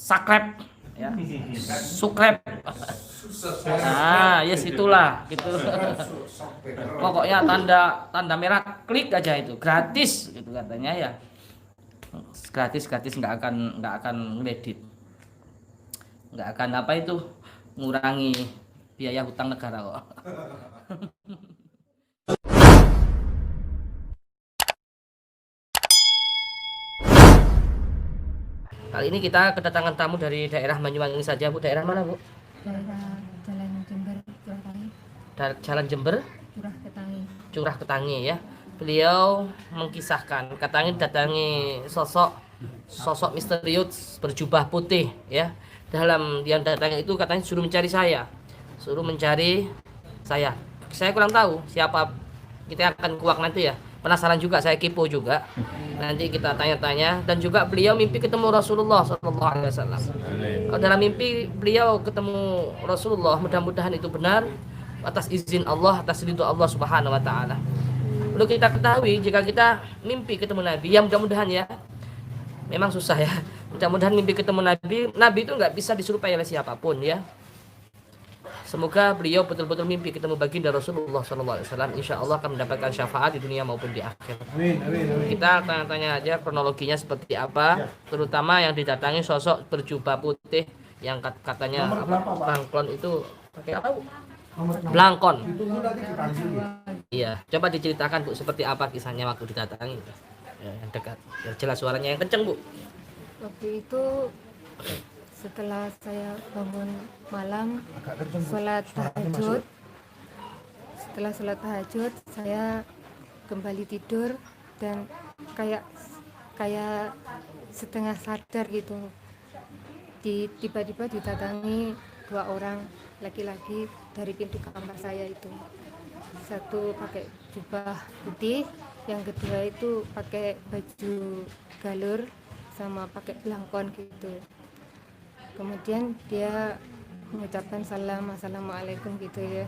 sakrep ya, sukrep. Nah, yes itulah gitu. Pokoknya tanda merah klik aja itu gratis gitu katanya ya. Gratis nggak akan ngedit, nggak akan apa itu ngurangi biaya hutang negara kok. Kali ini kita kedatangan tamu dari daerah Banyuwangi saja, Bu. Daerah mana, Bu? Daerah Jalan Jember, Curah Ketangi. Jalan Jember, Curah Ketangi. Curah Ketangi ya. Beliau mengkisahkan katanya datangi sosok misterius berjubah putih ya. Dalam yang datangnya itu katanya suruh mencari saya. Suruh mencari saya. Saya kurang tahu siapa, kita akan kuak nanti ya. Penasaran juga, saya kepo juga. Nanti kita tanya-tanya. Dan juga beliau mimpi ketemu Rasulullah SAW. Kalau dalam mimpi beliau ketemu Rasulullah, mudah-mudahan itu benar atas izin Allah, atas ridho Allah Subhanahu wa taala. Perlu kita ketahui, jika kita mimpi ketemu Nabi, ya mudah-mudahan ya, memang susah ya. Mudah-mudahan mimpi ketemu Nabi itu nggak bisa disurupai oleh siapapun ya. Semoga beliau betul-betul mimpi ketemu baginda Rasulullah SAW. Insya Allah akan mendapatkan syafaat di dunia maupun di akhir. Amin, amin, amin. Kita tanya-tanya aja kronologinya seperti apa, terutama yang didatangi sosok berjubah putih yang katanya Blangkon itu pakai apa, Bu? Blangkon. Iya, coba diceritakan, Bu, seperti apa kisahnya waktu didatangi. Ya, yang dekat, biar jelas suaranya yang kenceng, Bu. Waktu itu setelah saya bangun malam sholat tahajud, setelah sholat tahajud saya kembali tidur dan kayak setengah sadar gitu. Tiba-tiba didatangi 2 orang laki-laki dari pintu kamar saya itu. Satu pakai jubah putih, yang kedua itu pakai baju galur sama pakai belangkon gitu. Kemudian dia mengucapkan salam, assalamualaikum gitu ya.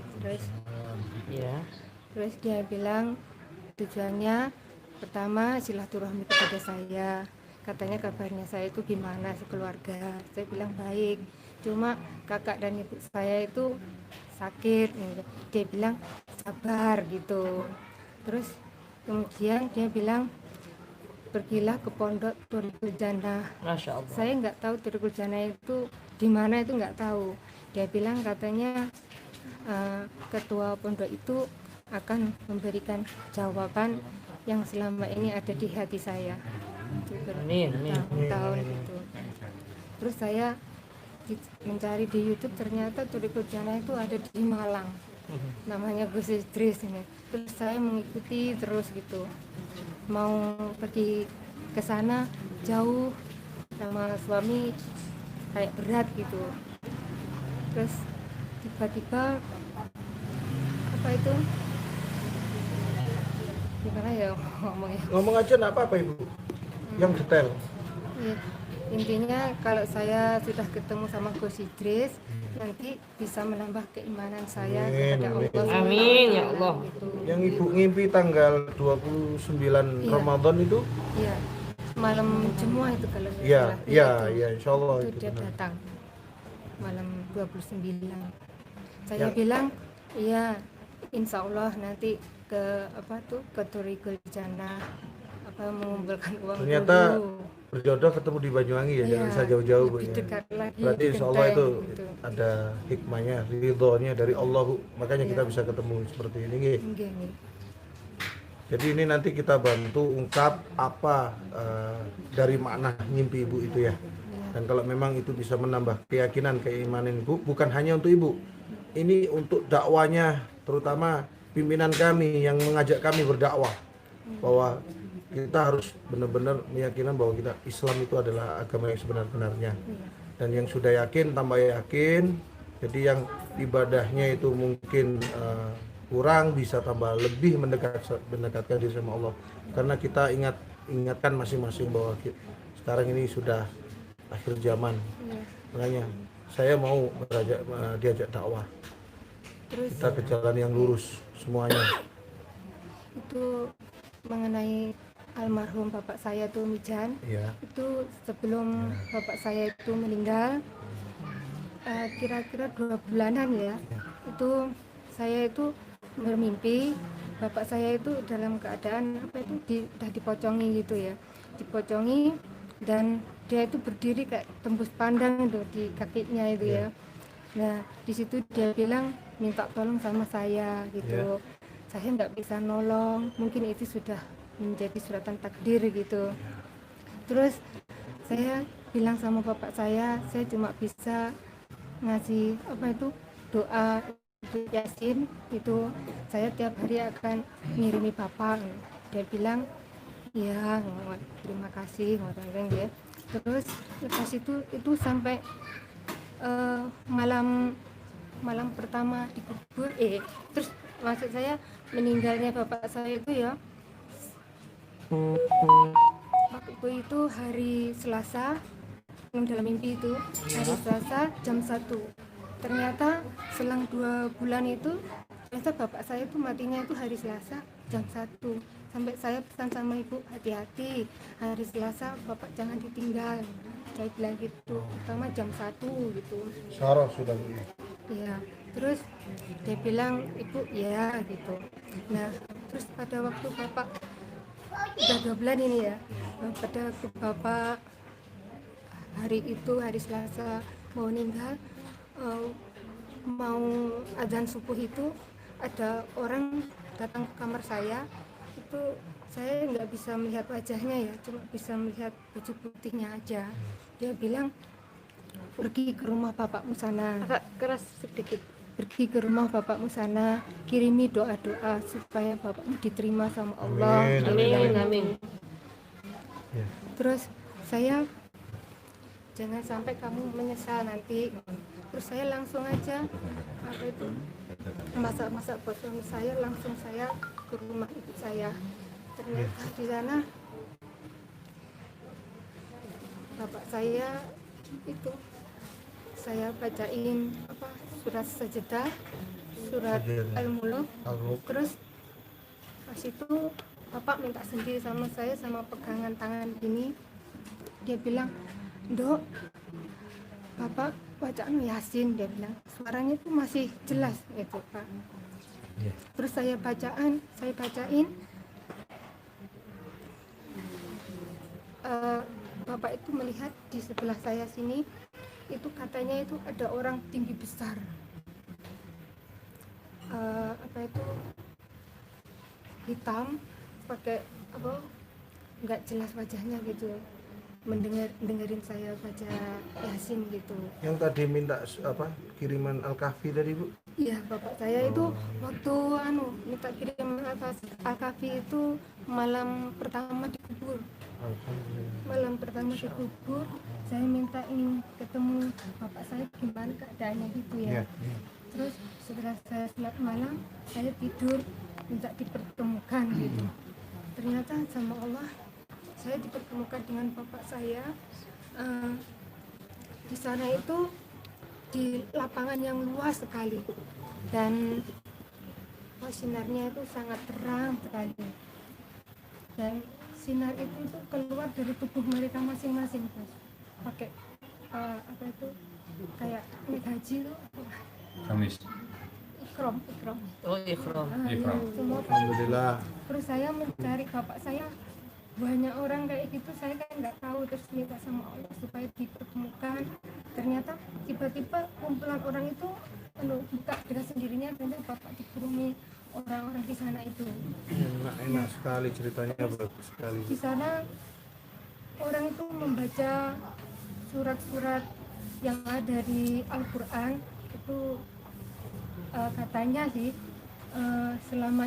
Terus dia bilang tujuannya pertama silaturahmi kepada saya. Katanya kabarnya saya itu gimana sekeluarga. Saya bilang baik. Cuma kakak dan ibu saya itu sakit gitu. Dia bilang sabar gitu. Terus kemudian dia bilang pergilah ke pondok Thoriqul Jannah. Masya Allah. Saya nggak tahu Thoriqul Jannah itu di mana, itu nggak tahu. Dia bilang katanya ketua pondok itu akan memberikan jawaban yang selama ini ada di hati saya. Amin. Tahun gitu. Terus saya mencari di YouTube, ternyata Thoriqul Jannah itu ada di Malang. Namanya Gus Idris ini. Terus saya mengikuti terus gitu. Mau pergi ke sana jauh sama suami kayak berat gitu. Terus tiba-tiba apa itu? Gimana ya ngomongnya? Ngomong aja nggak apa-apa, Ibu. Yang detail. Ya, intinya kalau saya sudah ketemu sama Gus Idris, nanti bisa menambah keimanan saya kepada Allah. Amin ya Allah. Gitu. Yang Ibu ngimpi tanggal 29 Iya. Ramadan itu? Iya, malam Jumat itu kalau nggak Iya, salah. iya, Itu. iya, insya Allah Itu itu dia benar. datang malam 29. Saya Yang- bilang, iya, insya Allah nanti ke Thoriqul Jannah, mengumpulkan uang Ternyata dulu. berjodoh ketemu di Banyuwangi ya, Iya, jangan bisa jauh-jauh, Bu lebih ya. dekat lagi, Berarti di insya Allah itu Genteng, gitu. ada hikmahnya, ridhonya dari Allah, Bu. Makanya kita Iya. bisa ketemu seperti ini. Nggih. Nggih, nggih. Jadi ini nanti kita bantu ungkap apa dari makna mimpi Ibu itu ya. Dan kalau memang itu bisa menambah keyakinan, keimanan Ibu, bukan hanya untuk Ibu. Ini untuk dakwanya, terutama pimpinan kami yang mengajak kami berdakwah. Bahwa kita harus benar-benar meyakinkan bahwa kita Islam itu adalah agama yang sebenar-benarnya. Dan yang sudah yakin tambah yakin. Jadi yang ibadahnya itu mungkin kurang, bisa tambah lebih mendekatkan diri sama Allah. Karena kita ingatkan masing-masing bahwa sekarang ini sudah akhir zaman. Makanya saya mau diajak dakwah. Terus Kita ke jalan yang lurus semuanya. itu mengenai almarhum bapak saya tuh Mijan. Iya. Itu sebelum bapak saya itu meninggal, kira-kira 2 bulanan ya, itu saya itu bermimpi bapak saya itu dalam keadaan apa itu udah dipocongi gitu ya, dipocongi, dan dia itu berdiri kayak tembus pandang itu di kakinya itu ya. Nah di situ dia bilang minta tolong sama saya gitu. Saya nggak bisa nolong, mungkin itu sudah menjadi suratan takdir gitu. Terus saya bilang sama bapak saya cuma bisa ngasih apa itu doa itu Yasin, itu saya tiap hari akan ngirimi bapak. Dia bilang ya terima kasih ngoten ya. Terus lepas itu sampai malam pertama dikubur, terus maksud saya meninggalnya bapak saya itu ya, waktu itu hari Selasa, yang dalam mimpi itu hari Selasa jam 1. Ternyata selang 2 bulan itu ternyata bapak saya itu matinya itu hari Selasa jam 1. Sampai saya pesan sama ibu, hati-hati hari Selasa bapak jangan ditinggal, saya bilang gitu, pertama jam 1 gitu. Sarah sudah begini. Iya, terus dia bilang ibu ya gitu. Nah terus pada waktu bapak udah 2 bulan ini ya, pada waktu bapak hari itu hari Selasa mau meninggal, mau azan subuh itu ada orang datang ke kamar saya. Itu saya nggak bisa melihat wajahnya ya, cuma bisa melihat baju putihnya aja. Dia bilang pergi ke rumah bapakmu sana, agak keras sedikit, pergi ke rumah bapakmu sana, kirimi doa-doa supaya bapakmu diterima sama Allah. Amin, Dia bilang amin, gitu. amin. Ya. Terus saya, jangan sampai kamu menyesal nanti. Terus saya langsung aja apa itu masak-masak buat suami saya, langsung saya ke rumah ibu saya. Ternyata di sana bapak saya itu saya bacain apa surat sajadah, surat al-mulk. Terus pas itu bapak minta sendiri sama saya, sama pegangan tangan gini. Dia bilang, "Dok, bapak bacaan Yasin," dia bilang. Suaranya itu masih jelas gitu Pak. Terus saya bacain, bapak itu melihat di sebelah saya sini, itu katanya itu ada orang tinggi besar, apa itu hitam, pakai apa nggak jelas wajahnya gitu, dengerin saya baca Yasin gitu. Yang tadi minta apa kiriman Al-Kahfi tadi Bu? Iya, bapak saya itu waktu minta kiriman Al-Kahfi itu malam pertama dikubur. Malam pertama dikubur, saya minta ingin ketemu bapak saya gimana keadaannya gitu ya. Terus setelah saya sholat malam, saya tidur minta dipertemukan gitu. Ternyata sama Allah saya dipertemukan dengan bapak saya. Di sana itu di lapangan yang luas sekali, dan sinarnya itu sangat terang sekali, dan sinar itu tuh keluar dari tubuh mereka masing-masing, Mas. Pakai apa itu kayak naik haji tuh Kamis. ikrom. Oh ikhram. Ikram. Semua. Alhamdulillah. Terus saya mencari bapak saya, banyak orang kayak gitu, saya kan nggak tahu. Terus minta sama Allah supaya dipertemukan. Ternyata tiba-tiba kumpulan orang itu buka dengan sendirinya, ternyata bapak dikurungi orang-orang di sana itu. Enak sekali ceritanya, bagus sekali. Di sana orang itu membaca surat-surat yang ada di Al-Quran itu, katanya sih selama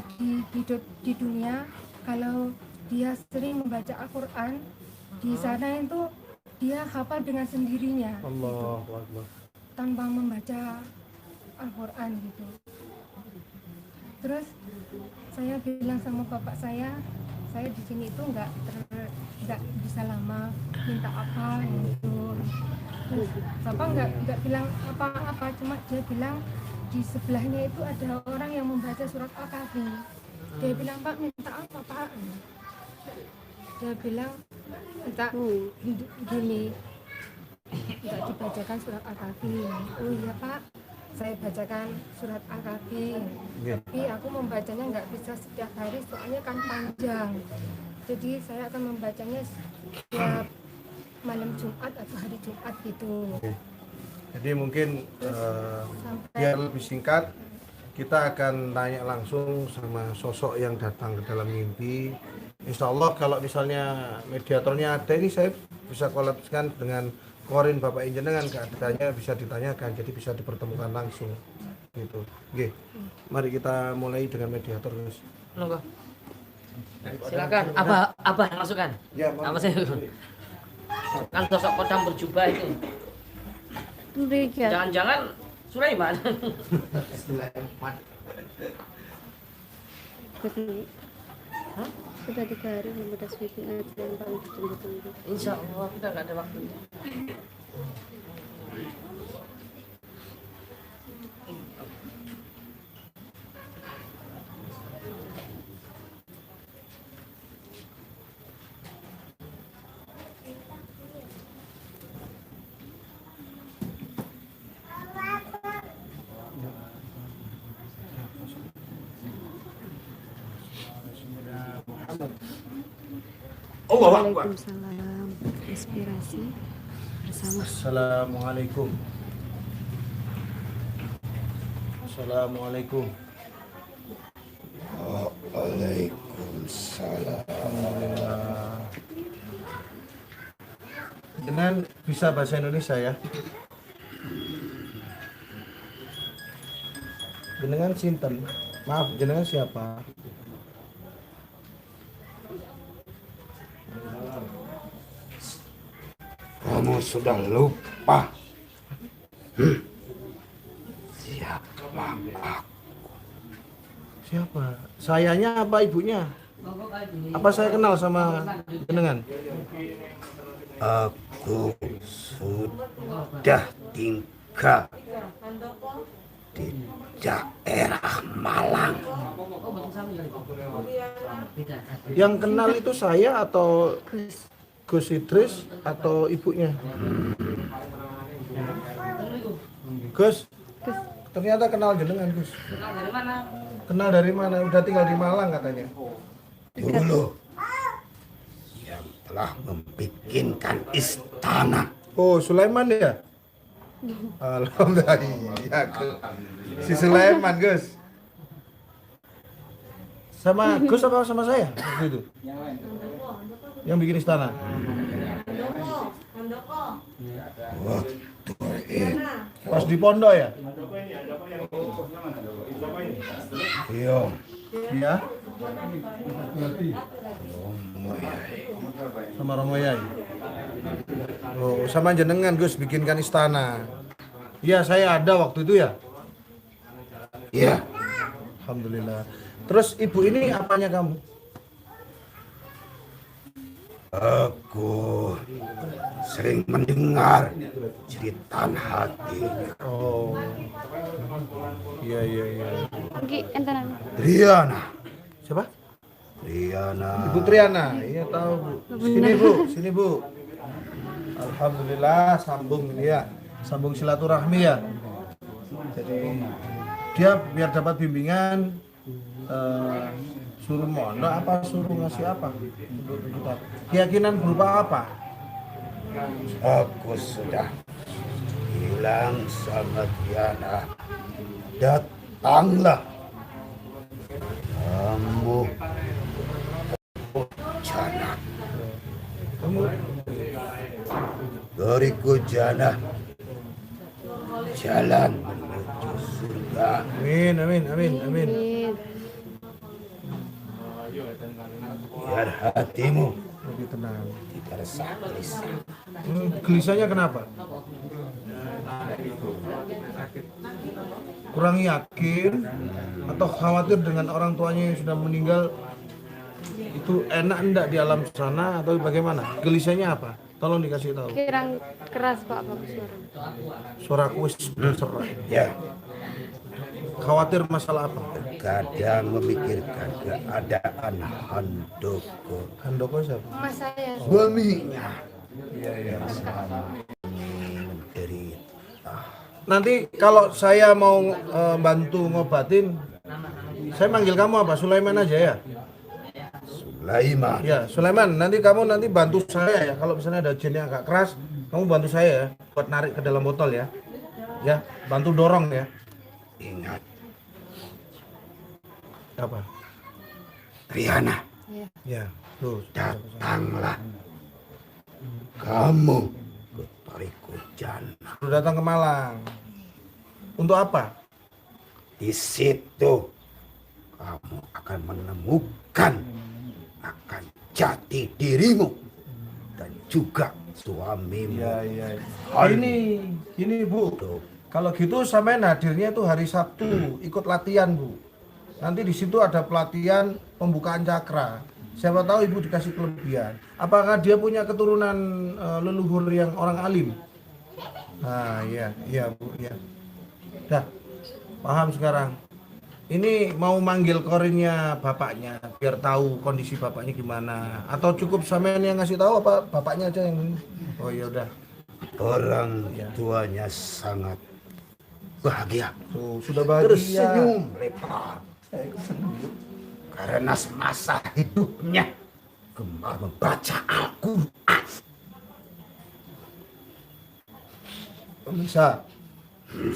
hidup di dunia, kalau dia sering membaca Al-Quran, di sana itu dia hafal dengan sendirinya Allahu Akbar. tanpa membaca Al-Quran gitu. Terus saya bilang sama bapak saya di sini itu nggak bisa lama, minta apa gitu. Terus bapak nggak bilang apa-apa, cuma dia bilang di sebelahnya itu ada orang yang membaca surat Al-Kahfi. Dia bilang, "Pak, minta apa, Pak?" Dia bilang entah gini, nggak dibacakan surat Al-Kahfi. Oh iya Pak, saya bacakan surat Al-Kahfi. Tapi aku membacanya nggak bisa setiap hari, soalnya kan panjang. Jadi saya akan membacanya setiap malam Jumat atau hari Jumat gitu. Jadi mungkin biar lebih singkat, kita akan tanya langsung sama sosok yang datang ke dalam mimpi. Insya Allah kalau misalnya mediatornya ada, ini saya bisa kolabkan dengan korin Bapak Injenengan, keadaannya bisa ditanyakan, jadi bisa dipertemukan langsung gitu. Oke, mari kita mulai dengan mediator, guys. Nunggu. Silakan, Abah masukkan. Ya, Apa sih? Kan sosok kodam berjubah itu. Jangan-jangan Sulaiman. Sudah 3 hari belum ada sweeping aja yang paling ditunggu-tunggu. Insya Allah kita nggak ada waktu. Waalaikumsalam. Inspirasi bersama. Assalamualaikum. Assalamualaikum. Waalaikumsalam. Alhamdulillah. Dengan bisa bahasa Indonesia ya. Jenengan sinten? Maaf, jenengan siapa? Kamu sudah lupa. Siapa aku? Siapa? Sayanya apa ibunya? Apa saya kenal sama jenengan? Aku sudah tinggal di daerah Malang. Yang kenal itu saya atau Gus Idris atau ibunya? Gus, ternyata kenal jenengan, Gus. Kenal dari mana? Kenal dari mana? Udah tinggal di Malang katanya. Dulu yang telah membikinkan istana. Oh, Sulaiman ya? Alhamdulillah. Iya, si Sulaiman, Gus. Sama Gus apa sama saya waktu itu? Yang bikin istana. Waktu itu Pas di pondok ya? iya, Iya. Sama Romo Yai. Oh, sama jenengan Gus bikinkan istana. Iya, saya ada waktu itu ya. iya. Alhamdulillah. Terus ibu ini apanya kamu? Aku sering mendengar cerita hatinya. Oh. Iya, iya, iya. Oke, entanan. Triana, Siapa? Triana. Ibu Triana. Iya tahu, Bu. Sini, Bu. Sini, Bu. Alhamdulillah sambung ini ya. Sambung silaturahmi ya. Jadi dia biar dapat bimbingan suruh mondok apa suruh ngasih apa untuk kita. Keyakinan berupa apa? Aku sudah bilang sama Triana, datanglah. Kamu jana. Kamu Beriku jana jalan menuju surga. amin, amin, amin, amin. Biar hatimu Lebih tenang. tidak resah gelisah. Gelisahnya kenapa? Kurang yakin atau khawatir dengan orang tuanya yang sudah meninggal, itu enak enggak di alam sana atau bagaimana? Gelisahnya apa? Tolong dikasih tahu. Kirang keras Pak bagus suara. Suaraku wis berserak. Ya, Khawatir masalah apa? kadang memikirkan keadaan Handoko. Handoko siapa? Mas saya. Suaminya Iya. menderita. Nanti kalau saya mau bantu ngobatin, saya manggil kamu apa? Sulaiman aja ya? Sulaiman. Ya, Sulaiman. Nanti kamu bantu saya ya. Kalau misalnya ada jin yang agak keras, kamu bantu saya ya, buat narik ke dalam botol ya. Ya, bantu dorong ya. Ingat, Apa? Triana, Ya. Ya, tuh. datanglah kamu ke Toriko Jana. Lu datang ke Malang. Untuk apa? Di situ kamu akan menemukan akan jati dirimu dan juga suamimu. Iya. Ini Bu. Kalau gitu sampean hadirnya tuh hari Sabtu, ikut latihan Bu. Nanti di situ ada pelatihan pembukaan cakra. Siapa tahu Ibu dikasih kelebihan. Apakah dia punya keturunan leluhur yang orang alim? Nah, iya Bu, ya. Dah, paham sekarang. Ini mau manggil korinnya bapaknya biar tahu kondisi bapaknya gimana. Atau cukup sampean yang ngasih tahu apa bapaknya aja yang. Oh ya udah. Orang tuanya sangat bahagia, Tuh, sudah bahagia. tersenyum lebar karena semasa hidupnya gemar membaca Al-Quran. Pemirsa,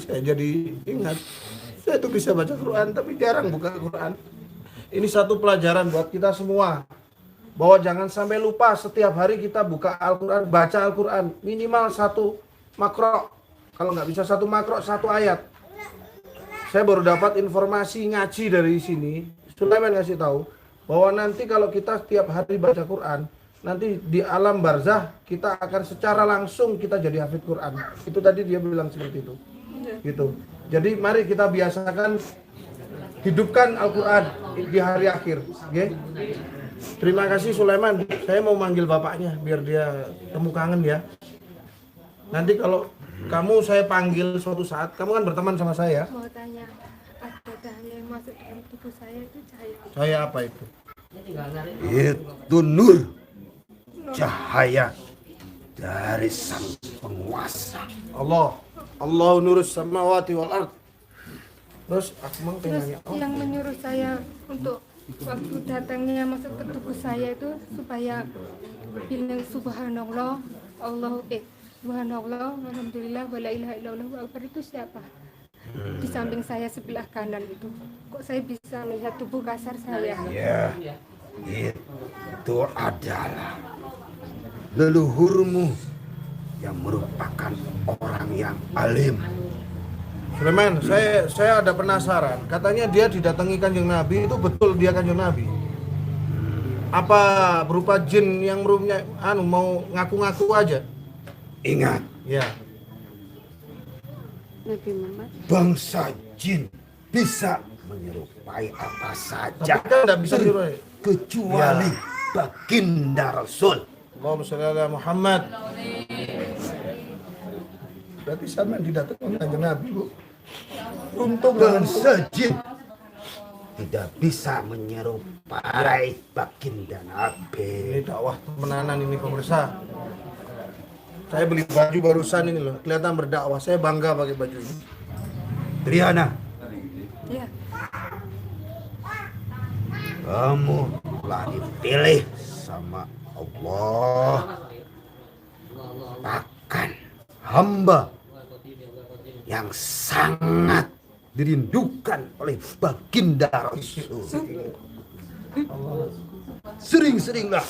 saya jadi ingat, saya tuh bisa baca Quran tapi jarang buka Quran. Ini satu pelajaran buat kita semua, bahwa jangan sampai lupa setiap hari kita buka Al-Quran, baca Al-Quran minimal satu makro. Kalau nggak bisa satu makro, satu ayat. Saya baru dapat informasi ngaji dari sini. Sulaiman ngasih tahu bahwa nanti kalau kita setiap hari baca Quran, nanti di alam barzah kita akan secara langsung kita jadi hafid Quran. Itu tadi dia bilang seperti itu. Gitu. Jadi mari kita biasakan hidupkan Al-Quran di hari akhir. Okay? Terima kasih Sulaiman. Saya mau manggil bapaknya biar dia temu kangen ya. Nanti kalau kamu saya panggil suatu saat, kamu kan berteman sama saya. Mau tanya, ada cahaya yang masuk dalam tubuh saya itu cahaya. Saya apa itu? Itu nur, cahaya dari sang penguasa. Allah nurus samawati wal ard. Terus aku mau Terus tanya, yang menyuruh saya untuk waktu datangnya masuk ke tubuh saya itu supaya bilang subhanallah, subhanallah, alhamdulillah, wala ilaha illallah wa akbar itu siapa? Di samping saya sebelah kanan itu. Kok saya bisa melihat tubuh kasar saya? Ya, itu adalah leluhurmu yang merupakan orang yang alim. Sulaiman, saya ada penasaran. Katanya dia didatangi Kanjeng Nabi, itu betul dia Kanjeng Nabi? Apa berupa jin yang merumnya mau ngaku-ngaku aja? Ingat, Ya. Nabi Muhammad. bangsa jin bisa menyerupai apa saja Tapi kan nggak bisa niru. kecuali baginda Rasul. Allahumma sholli ala Muhammad. Berarti sama didatangi Kanjeng Nabi, Bu. Untung Bangsa jin tidak bisa menyerupai baginda Nabi. ini dakwah temenanan ini pemirsa. Saya beli baju barusan ini loh, kelihatan berdakwah. Saya bangga pakai baju ini. Triana, Ya, kamu telah dipilih sama Allah. Bahkan hamba yang sangat dirindukan oleh baginda Rasul. Sering-seringlah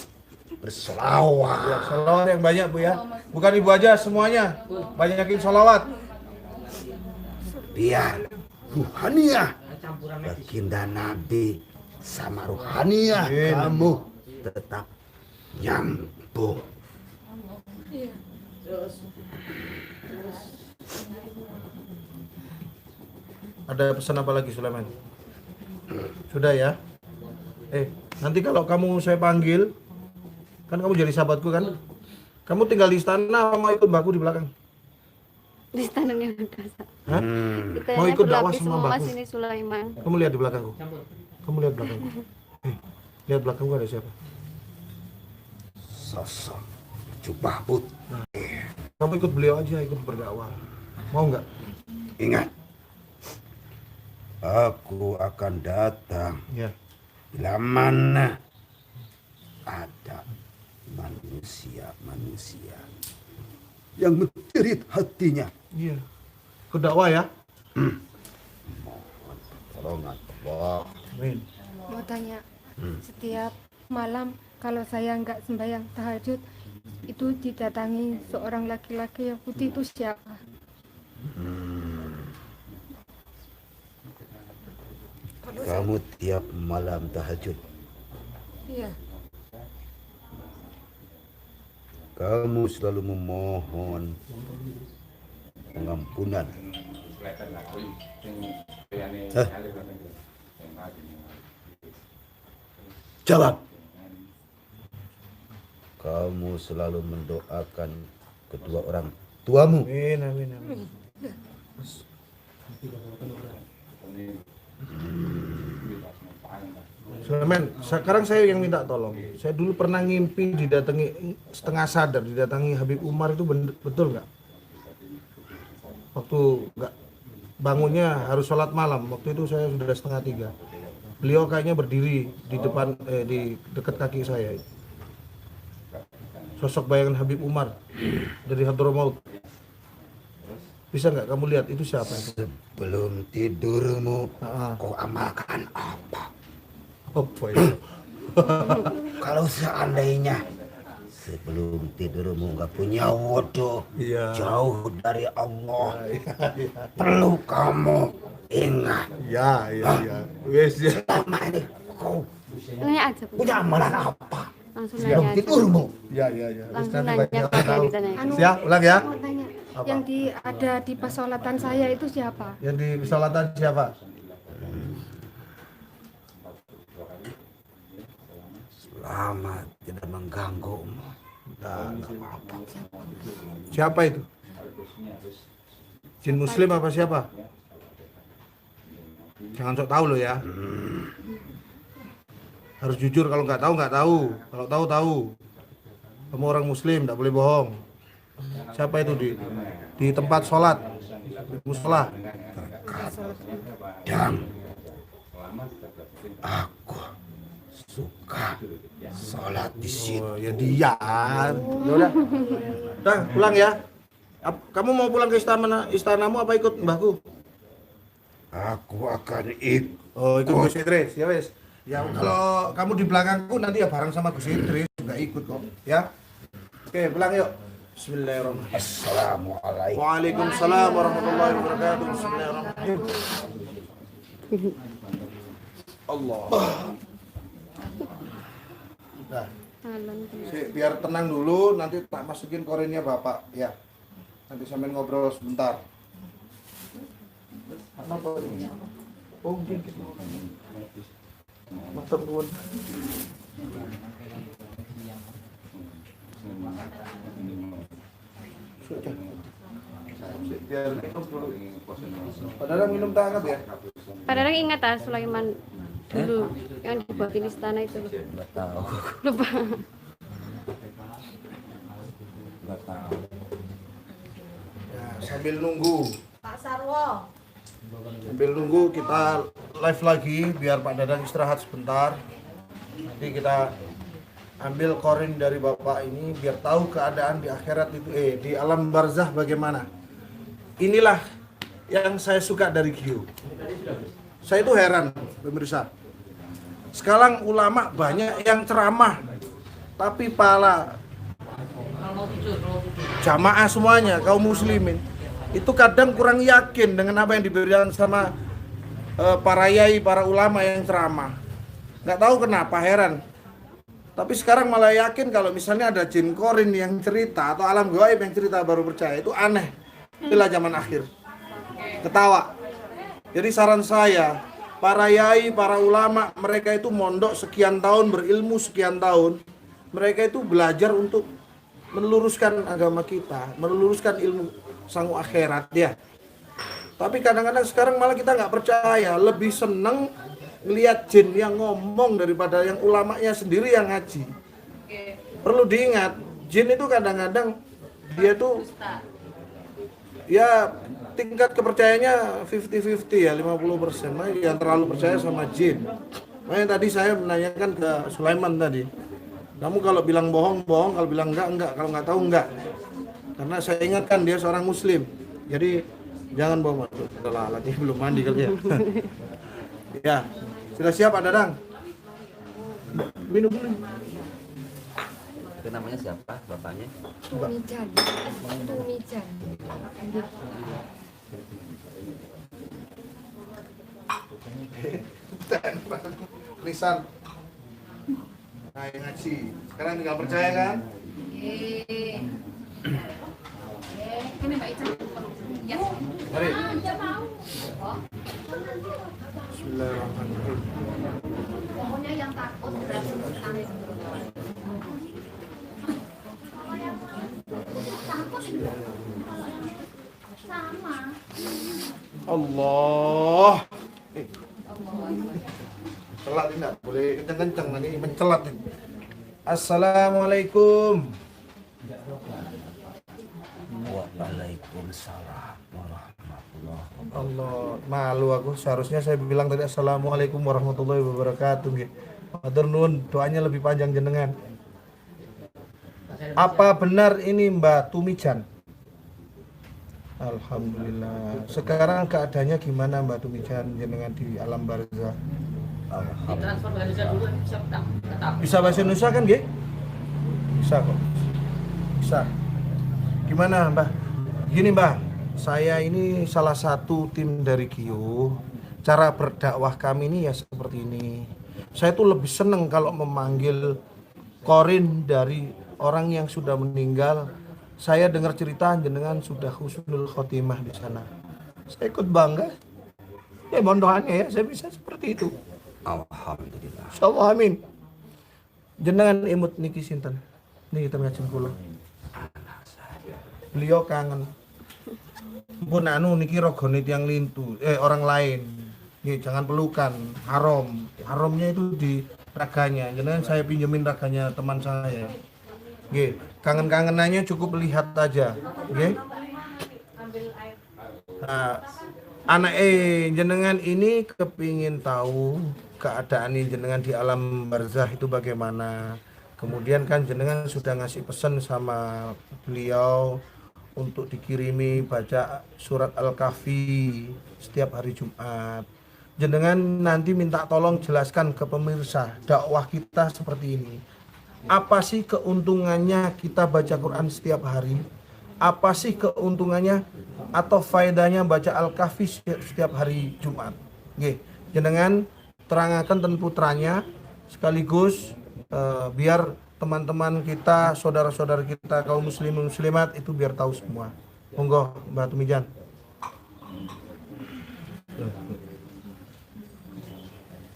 bersolawat. Ya, salawat yang banyak Bu ya. Bukan ibu aja, semuanya. Banyakin salawat. Biar ruhaniah baginda Nabi sama ruhaniah Amin. kamu tetap nyambung. iya. Ada pesan apa lagi Sulaiman? Sudah ya? Nanti kalau kamu saya panggil, kan kamu jadi sahabatku kan? Kamu tinggal di istana, mau ikut baku di belakang. Di standar yang biasa. Hah? Kita Mau ikut dakwah berlapis sama semua Mbak Mas Gus? ini Sulaiman. Kamu lihat di belakangku. Kamu lihat belakangku. Lihat belakangku ada siapa? Sosok jubah putih. Kamu ikut beliau aja, ikut berdakwah. Mau nggak? Ingat, aku akan datang Ya. bila mana ada manusia-manusia yang menjerit hatinya. Iya. Ikut dakwah ya. Tolongan Allah. Amin. Mau tanya, setiap malam kalau saya nggak sembahyang tahajud itu didatangi seorang laki-laki yang putih, itu siapa? Kamu tiap malam tahajud, Iya. kamu selalu memohon pengampunan. Jawab. Kamu selalu mendoakan kedua orang tuamu. Amin, amin, amin. Sulaiman, sekarang saya yang minta tolong. Saya dulu pernah ngimpi didatangi setengah sadar, didatangi Habib Umar itu betul nggak? Waktu nggak bangunnya harus sholat malam. Waktu itu saya sudah 2:30. Beliau kayaknya berdiri di depan, di dekat kaki saya. Sosok bayangan Habib Umar dari Hadramaut. Bisa nggak kamu lihat itu siapa itu? Sebelum tidurmu, Ah. kau amalkan apa? Apa itu? Kalau seandainya sebelum tidurmu nggak punya wudhu, Iya. jauh dari Allah, perlu kamu ingat. Ya, ya, ya. Wes ya. Selama ini kau Nanya aja, Bu. punya amalan apa? Langsung Sebelum nanya aja. tidurmu. Ya, ya, ya. Wes, Langsung nanti nanya banyak apa yang tahu. ditanya. Siap, ulang ya. Mau tanya, yang ada di pesolatan saya itu siapa? Yang di pesolatan siapa? Selama tidak mengganggumu. Nah, nggak apa-apa. Siapa itu? Jin Muslim apa siapa? Jangan sok tahu lo ya. Harus jujur, kalau nggak tahu nggak tahu. Kalau tahu tahu. Kamu orang Muslim, nggak boleh bohong. Siapa itu di tempat sholat, di musola? Dan aku suka sholat di situ. Oh, ya dia. Ya udah. Dah, pulang ya. Kamu mau pulang ke istanamu apa ikut mbahku? Aku akan ikut. Oh, ikut Gus Idris. Ya wes. Ya kalau kamu di belakangku nanti ya bareng sama Gus Idris juga ikut kok, ya. Oke, pulang yuk. Bismillahirrahmanirrahim. Assalamualaikum. Waalaikumsalam warahmatullahi wabarakatuh. Bismillahirrahmanirrahim. Allah. Nah, Alon. biar tenang dulu, nanti tak masukin korennya Bapak, ya. Nanti sambil ngobrol sebentar. Apa ini? Oh, dikit. Mantap, Bun. Sudah. Biar minum dulu. Padahal minum tak hangat ya? Padahal ingat ah Sulaiman dulu yang dibuatin istana itu. Lupa. Ya, sambil nunggu. Pak Sarwo. Sambil nunggu kita live lagi biar Pak Dadang istirahat sebentar. Nanti kita ambil korin dari Bapak ini biar tahu keadaan di akhirat itu, di alam barzah bagaimana. Inilah yang saya suka dari Gio. Saya itu heran, pemirsa. Sekarang ulama banyak yang ceramah, tapi para jamaah semuanya, kaum muslimin, itu kadang kurang yakin dengan apa yang diberikan sama para yai, para ulama yang ceramah. Nggak tahu kenapa, heran. Tapi sekarang malah yakin kalau misalnya ada jin korin yang cerita atau alam gaib yang cerita baru percaya, itu aneh. Itulah zaman akhir. Ketawa. Jadi saran saya, para yai, para ulama, mereka itu mondok sekian tahun, berilmu sekian tahun. Mereka itu belajar untuk meluruskan agama kita, meluruskan ilmu sangu akhirat ya. Tapi kadang-kadang sekarang malah kita nggak percaya, lebih seneng ngelihat jin yang ngomong daripada yang ulamanya sendiri yang ngaji. Perlu diingat, jin itu kadang-kadang dia tuh ya tingkat kepercayaannya 50-50 ya, 50%. Nah, yang terlalu percaya sama jin. Makanya tadi saya menanyakan ke Sulaiman tadi, kamu kalau bilang bohong, bohong, kalau bilang enggak, kalau nggak tahu enggak. Karena saya ingatkan dia seorang muslim. Jadi jangan bohong. Setelah alatnya belum mandi kali ya. Ya, sudah siap Pak Dadang? Minum dulu. Itu namanya siapa bapaknya? Tumijan. Tumijan. Lisan. Nah, yang ngaji. Sekarang tinggal percaya kan? Ini Mbak Ica. Ya. Mari. Bismillahirrahmanirrahim. Pokoknya yang takut berarti tangis. Sama. Allah. Celat tidak boleh kenceng-kenceng nanti mencelat ini. Assalamualaikum. Waalaikumsalam warahmatullahi wabarakatuh. Allah, malu aku. Seharusnya saya bilang tadi assalamualaikum warahmatullahi wabarakatuh. Matur nuwun, doanya lebih panjang jenengan. Apa benar ini Mbak Tumijan? Alhamdulillah. Sekarang keadaannya gimana Mbak Tumijan jenengan di alam barzah? Ditransfer ke Indonesia dulu bisa tetap. Bisa bahasa Indonesia kan, Nggih? Bisa kok. Bisa. Gimana, Mbah? Gini, Mbah. Saya ini salah satu tim dari Gio. Cara berdakwah kami ini ya seperti ini. Saya tuh lebih seneng kalau memanggil korin dari orang yang sudah meninggal. Saya dengar cerita jenengan sudah husnul khotimah di sana. Saya ikut bangga. Ya mohon doanya ya, saya bisa seperti itu. Alhamdulillah. Insyaallah amin. Jenengan imut niki sinten? Niki kita ngajeng kula. Beliau kangen. Pun anu niki rogone tiyang lintu, orang lain. Nggih, jangan pelukan, haram. Haramnya itu di raganya. Jenengan saya pinjemin raganya teman saya. Nggih, kangen-kangenannya cukup lihat aja, nggih. Nah, anak jenengan ini kepingin tahu keadaan jenengan di alam barzah itu bagaimana. Kemudian kan jenengan sudah ngasih pesan sama beliau untuk dikirimi baca surat Al-Kahfi setiap hari Jumat. Jenengan nanti minta tolong jelaskan ke pemirsa dakwah kita seperti ini. Apa sih keuntungannya kita baca Quran setiap hari? Apa sih keuntungannya atau faedahnya baca Al-Kahfi setiap hari Jumat? Nggih, jenengan terangkan ten putranya sekaligus biar teman-teman kita, saudara-saudara kita kaum muslimin muslimat itu biar tahu semua. Monggo Mbak Tumijan.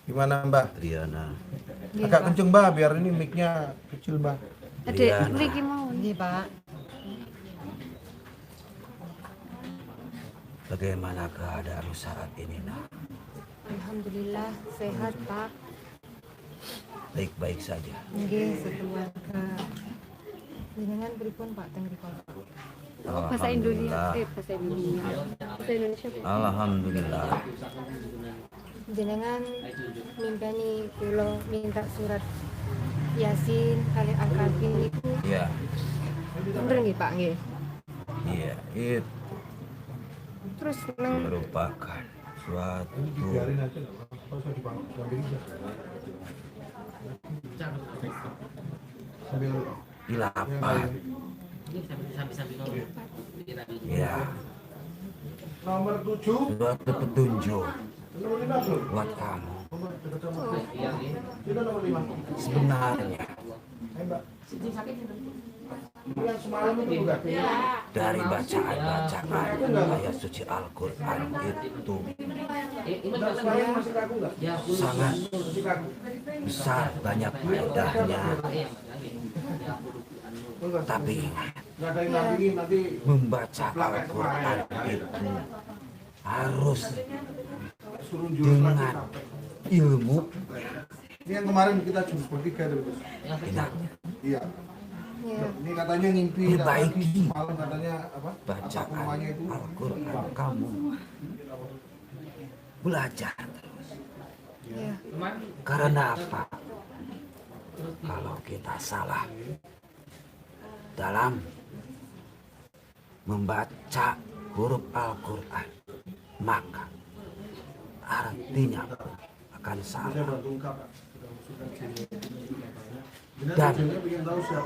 Gimana Mbak? Triana. Agak kenceng Mbak biar ini mic-nya kecil Mbak. Adik mriki mau. Nggih, Pak. Bagaimana keadaan saat ini, Nak? Alhamdulillah sehat, Pak. Baik-baik saja. Nggih, sekeluarga. Jenengan pripun Pak teng mriku? Bahasa Indonesia. Bahasa Indonesia. Bahasa Indonesia. Bu. Alhamdulillah. Jenengan mimpani kula minta surat Yasin kali Al-Kahfi niku. Iya, Bener nggih, Pak nggih. iya, itu Terus nang merupakan suatu ilapan. Ya, Nomor 7. suatu petunjuk buat kamu. Itu nomor 5. Sebenarnya Yang semalam itu enggak? dari bacaan-bacaan ayat suci Al-Quran itu Semalam masih kaku enggak? sangat Masih kaku. besar, banyak faedahnya. Tapi ingat, Nggak ada yang nampingin nanti. Membaca Al-Quran itu harus Suruh jurus lagi. dengan ilmu. Ini yang kemarin kita jurus bertiga dulu. Enaknya Iya. Iya. Ini katanya ngimpi Perbaiki. tadi malam katanya apa? bacaan Rumahnya itu. Al-Quran kamu belajar terus. Iya. Karena apa? Kalau kita salah dalam membaca huruf Al-Quran, maka artinya akan salah. Dan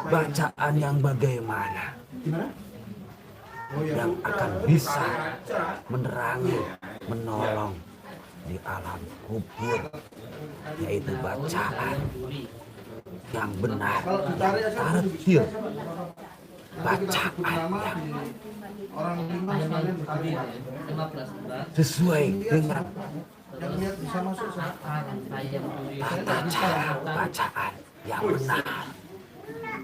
bacaan yang bagaimana yang akan bisa menerangi, menolong di alam kubur, yaitu bacaan yang benar, yang tartil, bacaan yang Orang lima sekalian tarik. 15 bulan. sesuai dengan Yang lihat bisa masuk. tata cara bacaan yang benar.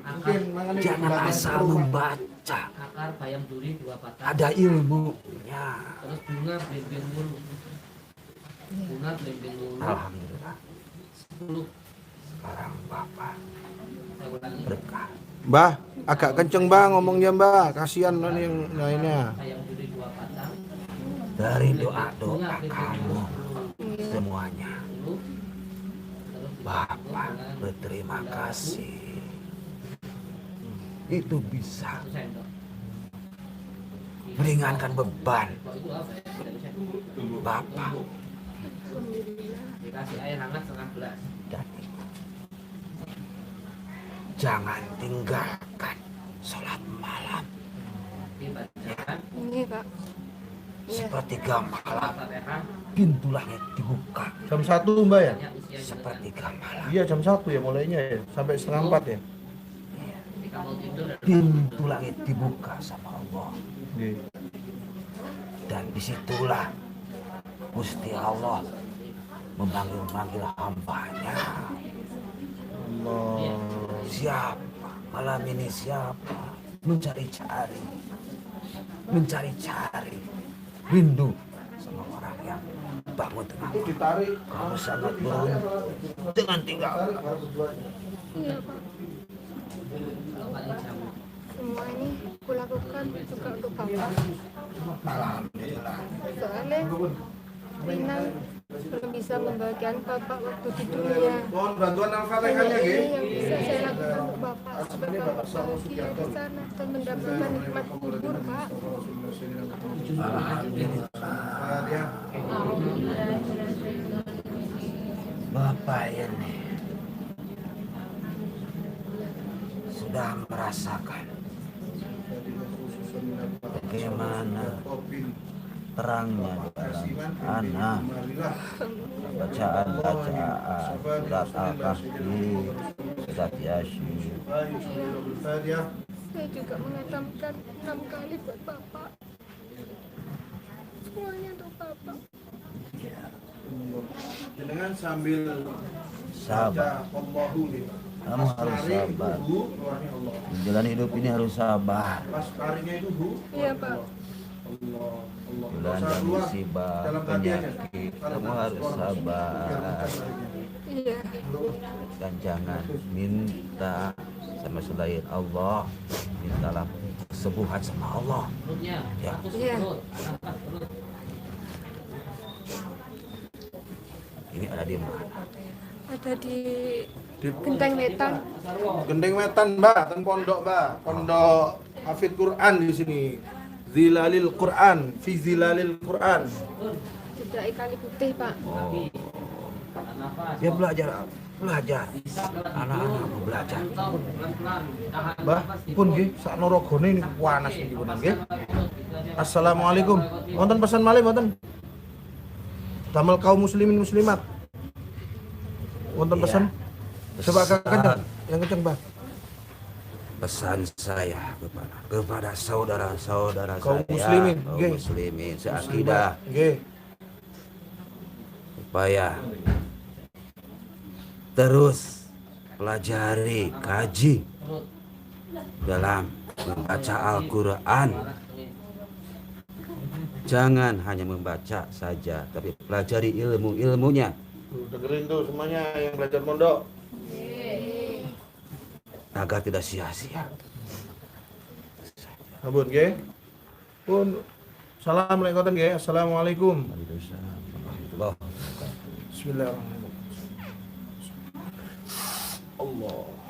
Mungkin makanya Jangan asal membaca, Akar bayam duri 2 batang. ada ilmunya. Terus bunga belimbing wulu. Bunga belimbing wulu. Alhamdulillah, 10. sekarang Bapak Saya ulangi. berkah. Mbah, agak kenceng Mbah ngomongnya Mbah. Kasihan ini yang lainnya. Bayam duri 2 batang. Dari doa-doa kamu semuanya, 10. Terus Bapak berterima kasih. Itu bisa 1 sendok. meringankan beban Kok itu apa ya? 1 sendok. Bapak Dikasih air hangat 1/2 gelas. dan Ibu. Jangan tinggalkan sholat malam. Dibacakan Ini Kak. Iya. Sepertiga malam Fatihah. pintu langit dibuka. Jam 1 Mbak ya? Banyak usia Sepertiga malam Iya jam 1 ya mulainya ya. Sampai setengah 4 ya. ketika mau tidur. pintu langit dibuka sama Allah. Iya. Dan disitulah Gusti Allah memanggil-manggil hambanya. Allah. Siapa malam ini, siapa mencari-cari rindu sama orang yang bangun tengah malam. Ditarik. Kamu sangat beruntung dengan tinggal. Iya Pak. Semua ini kulakukan juga untuk Bapak. Alhamdulillah. Soalnya Rina belum bisa membagikan Bapak waktu di dunia. Mohon bantuan Hanya Al-Fatihahnya ini Ge. yang bisa saya lakukan untuk Bapak supaya Bapak bahagia di sana dan mendapatkan nikmat kubur Pak. Fatihah. Bapak ini sudah merasakan bagaimana terangnya dalam anak bacaan-bacaan surat Al-Kahfi, surat Yasin. Fatihah. Saya juga mengatamkan 6 kali buat Bapak. Semuanya untuk Bapak. Dengan sambil Sabar, baca Allahu gitu. kamu harus sabar. Hu, keluarnya Allah. Menjalani hidup ini harus sabar. Pas taringnya itu hu. Iya Pak. Allah, Allah. Dilanda Usah keluar musibah, dalam hati aja. penyakit, kamu harus sabar. Iya. Dan jangan minta sama selain Allah, mintalah kesembuhan sama Allah. Perutnya. Ya. Ratus Iya. perut. Angkat perut. Ini ada di mana? Ada di Genteng Wetan. Gendeng Wetan Mbak, ten pondok Mbak, pondok hafid Quran di sini. Zilalil Quran, fi zilalil Quran. Tidak kali putih Pak. Nafas. Ya belajar. Anak-anak mau belajar. Pelan-pelan. Tahan Mbah, nafas, pun nggih sak norogone ini panas iki pun nggih. Assalamualaikum. Wonten pesan malih wonten? Damel kaum muslimin muslimat. Wonten Iya. pesan? Coba kencang, yang kencang, Mbah. Pesan saya kepada saudara-saudara Kaum saya, muslimin, kaum nggih. muslimin seakidah, Nggih. supaya terus pelajari, kaji dalam membaca Al-Quran. Jangan hanya membaca saja, tapi pelajari ilmu-ilmunya. Tuh, dengerin tuh semuanya yang belajar mondok. Agar tidak sia-sia. Abun nggih. Pun salam lek ngoten nggih. Assalamualaikum. Warahmatullahi wabarakatuh. Bismillahirrahmanirrahim. Allah.